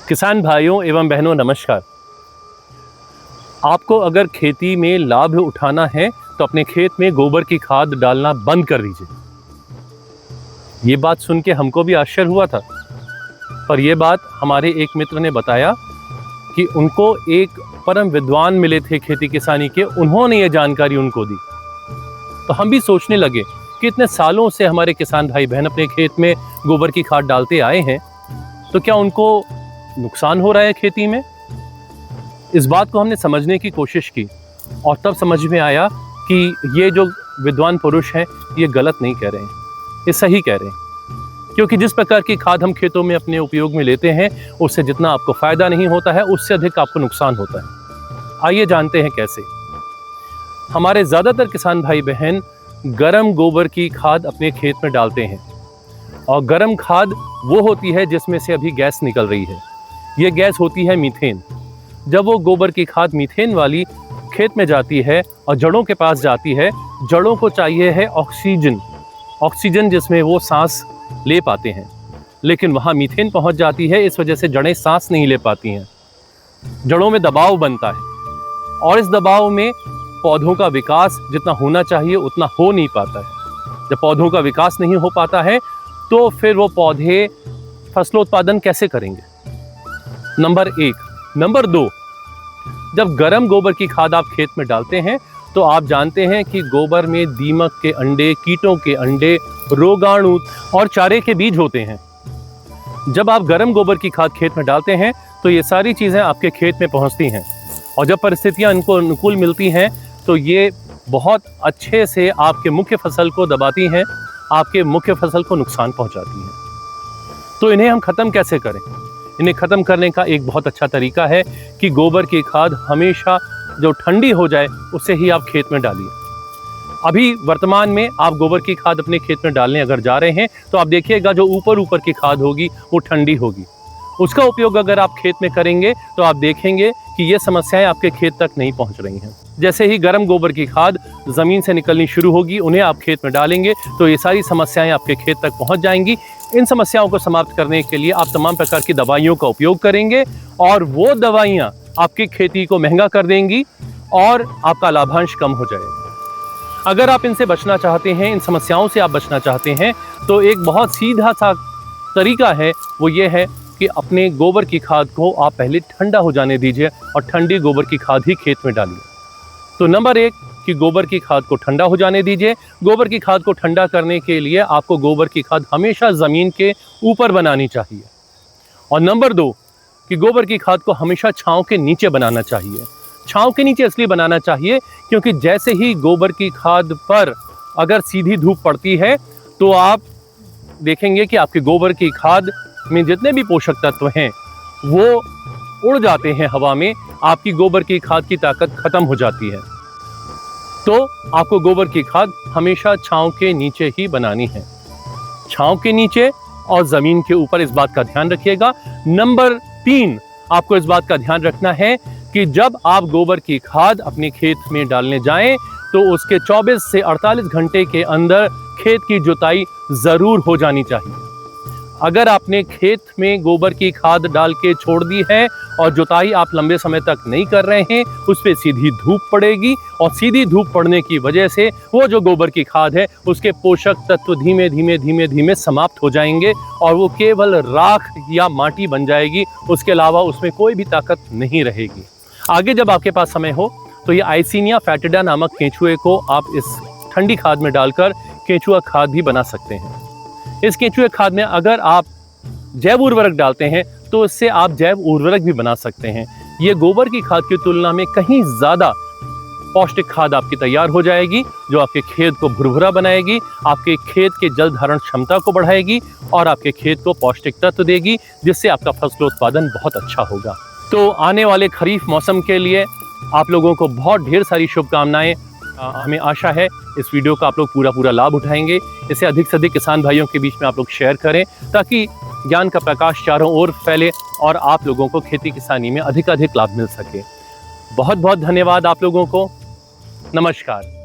किसान भाइयों एवं बहनों नमस्कार। आपको अगर खेती में लाभ उठाना है तो अपने खेत में गोबर की खाद डालना बंद कर दीजिए। ये बात सुन के हमको भी आश्चर्य हुआ था, पर यह बात हमारे एक मित्र ने बताया कि उनको एक परम विद्वान मिले थे खेती किसानी के, उन्होंने ये जानकारी उनको दी। तो हम भी सोचने लगे कि इतने सालों से हमारे किसान भाई बहन अपने खेत में गोबर की खाद डालते आए हैं, तो क्या उनको नुकसान हो रहा है खेती में? इस बात को हमने समझने की कोशिश की और तब समझ में आया कि ये जो विद्वान पुरुष हैं ये गलत नहीं कह रहे हैं, ये सही कह रहे हैं। क्योंकि जिस प्रकार की खाद हम खेतों में अपने उपयोग में लेते हैं उससे जितना आपको फायदा नहीं होता है उससे अधिक आपको नुकसान होता है। आइए जानते हैं कैसे। हमारे ज़्यादातर किसान भाई बहन गरम गोबर की खाद अपने खेत में डालते हैं और गरम खाद वो होती है जिसमें से अभी गैस निकल रही है। ये गैस होती है मीथेन। जब वो गोबर की खाद मीथेन वाली खेत में जाती है और जड़ों के पास जाती है, जड़ों को चाहिए है ऑक्सीजन जिसमें वो सांस ले पाते हैं, लेकिन वहाँ मीथेन पहुँच जाती है, इस वजह से जड़ें सांस नहीं ले पाती हैं। जड़ों में दबाव बनता है और इस दबाव में पौधों का विकास जितना होना चाहिए उतना हो नहीं पाता है। जब पौधों का विकास नहीं हो पाता है तो फिर वो पौधे फसलोत्पादन कैसे करेंगे? नंबर 1। नंबर 2, जब गरम गोबर की खाद आप खेत में डालते हैं तो आप जानते हैं कि गोबर में दीमक के अंडे, कीटों के अंडे, रोगाणु और चारे के बीज होते हैं। जब आप गरम गोबर की खाद खेत में डालते हैं तो ये सारी चीज़ें आपके खेत में पहुंचती हैं और जब परिस्थितियां इनको अनुकूल मिलती हैं तो ये बहुत अच्छे से आपके मुख्य फसल को दबाती हैं, आपके मुख्य फसल को नुकसान पहुंचाती हैं। तो इन्हें हम ख़त्म कैसे करें? इन्हें ख़त्म करने का एक बहुत अच्छा तरीका है कि गोबर की खाद हमेशा जो ठंडी हो जाए उससे ही आप खेत में डालिए। अभी वर्तमान में आप गोबर की खाद अपने खेत में डालने अगर जा रहे हैं तो आप देखिएगा जो ऊपर की खाद होगी वो ठंडी होगी। उसका उपयोग अगर आप खेत में करेंगे तो आप देखेंगे कि ये समस्याएं आपके खेत तक नहीं पहुंच रही हैं। जैसे ही गर्म गोबर की खाद ज़मीन से निकलनी शुरू होगी, उन्हें आप खेत में डालेंगे तो ये सारी समस्याएं आपके खेत तक पहुंच जाएंगी। इन समस्याओं को समाप्त करने के लिए आप तमाम प्रकार की दवाइयों का उपयोग करेंगे और वो दवाइयाँ आपकी खेती को महंगा कर देंगी और आपका लाभांश कम हो जाएगा। अगर आप इनसे बचना चाहते हैं, इन समस्याओं से आप बचना चाहते हैं, तो एक बहुत सीधा सा तरीका है, वो ये है कि अपने गोबर की खाद को आप पहले ठंडा हो जाने दीजिए और ठंडी गोबर की खाद ही खेत में डालिए। तो नंबर 1 कि गोबर की खाद को ठंडा हो जाने दीजिए। गोबर की खाद को ठंडा करने के लिए आपको गोबर की खाद हमेशा ज़मीन के ऊपर बनानी चाहिए। और नंबर 2 कि गोबर की खाद को हमेशा छांव के नीचे बनाना चाहिए। छांव के नीचे इसलिए बनाना चाहिए क्योंकि जैसे ही गोबर की खाद पर अगर सीधी धूप पड़ती है तो आप देखेंगे कि आपके गोबर की खाद में जितने भी पोषक तत्व हैं वो उड़ जाते हैं हवा में, आपकी गोबर की खाद की ताकत खत्म हो जाती है। तो आपको गोबर की खाद हमेशा छांव के नीचे ही बनानी है, छांव के नीचे और जमीन के ऊपर, इस बात का ध्यान रखिएगा। नंबर 3 आपको इस बात का ध्यान रखना है कि जब आप गोबर की खाद अपने खेत में डालने जाएं तो उसके 24 से 48 घंटे के अंदर खेत की जुताई जरूर हो जानी चाहिए। अगर आपने खेत में गोबर की खाद डाल के छोड़ दी है और जुताई आप लंबे समय तक नहीं कर रहे हैं, उस पर सीधी धूप पड़ेगी और सीधी धूप पड़ने की वजह से वो जो गोबर की खाद है उसके पोषक तत्व धीमे धीमे समाप्त हो जाएंगे और वो केवल राख या माटी बन जाएगी, उसके अलावा उसमें कोई भी ताकत नहीं रहेगी। आगे जब आपके पास समय हो तो ये आइसिनिया फैटिडा नामक केंचुए को आप इस ठंडी खाद में डालकर केंचुआ खाद भी बना सकते हैं। इस केंचुए खाद में अगर आप जैव उर्वरक डालते हैं तो इससे आप जैव उर्वरक भी बना सकते हैं। ये गोबर की खाद की तुलना में कहीं ज़्यादा पौष्टिक खाद आपकी तैयार हो जाएगी, जो आपके खेत को भुरभुरा बनाएगी, आपके खेत के जल धारण क्षमता को बढ़ाएगी और आपके खेत को पौष्टिक तत्व देगी, जिससे आपका फसलोत्पादन बहुत अच्छा होगा। तो आने वाले खरीफ मौसम के लिए आप लोगों को बहुत ढेर सारी शुभकामनाएं। हमें आशा है इस वीडियो का आप लोग पूरा लाभ उठाएंगे। इसे अधिक से अधिक किसान भाइयों के बीच में आप लोग शेयर करें ताकि ज्ञान का प्रकाश चारों ओर फैले और आप लोगों को खेती किसानी में अधिक लाभ मिल सके। बहुत बहुत धन्यवाद आप लोगों को। नमस्कार।